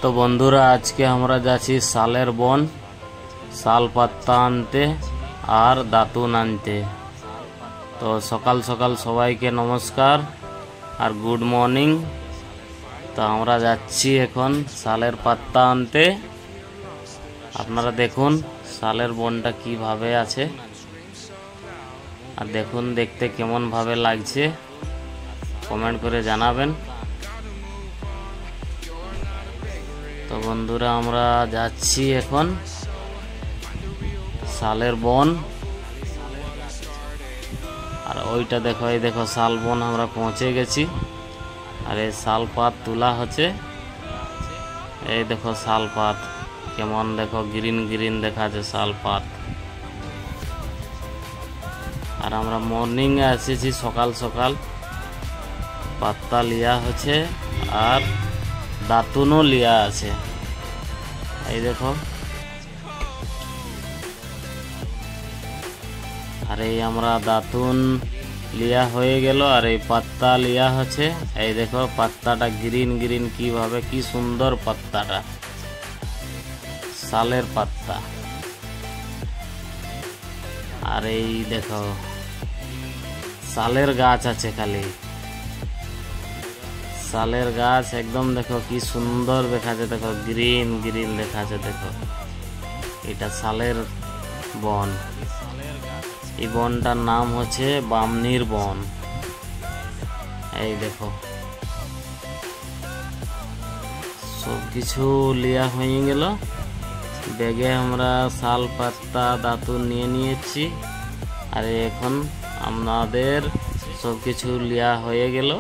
তো বন্ধুরা আজকে আমরা যাচ্ছি শালের বন, শাল পাতা আনতে আর দাতুন আনতে। তো সকাল সকাল সবাইকে নমস্কার আর গুড মর্নিং। তো আমরা যাচ্ছি এখন শালের পাতা আনতে। আপনারা দেখুন শালের বনটা কিভাবে আছে আর দেখুন দেখতে কেমন ভাবে লাগছে, কমেন্ট করে জানাবেন। তো বন্ধুরা আমরা যাচ্ছি এখন শালের বন। আর ওইটা দেখো, এই দেখো শাল বন আমরা পৌঁছে গেছি। আর এই শাল পাত তোলা হচ্ছে। এই দেখো শাল পাত কেমন, দেখো গ্রিন গ্রিন দেখাচ্ছে শাল পাত। আর আমরা মর্নিং এ এসেছি, সকাল সকাল পাত্তা লিয়া হচ্ছে আর দাতুনও লিয়া আছে। এই দেখো, আর এই আমরা দাতুন লিয়া হয়ে গেল আর এই পাত্তা লিয়া হচ্ছে। এই দেখো পাত্তাটা গ্রিন গ্রিন কিভাবে, কি সুন্দর পাত্তাটা, শালের পাত্তা। আর এই দেখো শালের গাছ আছে, খালি শালের গাছ একদম দেখো কি সুন্দর দেখাচ্ছে, দেখো গ্রিন গ্রিন দেখাচ্ছে। দেখো এটা শালের বন। এই বনটার নাম হচ্ছে বামনির বন। এই দেখো সব কিছু লিয়া হয়ে গেল, ব্যাগে আমরা শাল পাতা দাতুন নিয়ে নিয়েছি। আর এখন আমাদের সব কিছু লিয়া হয়ে গেল।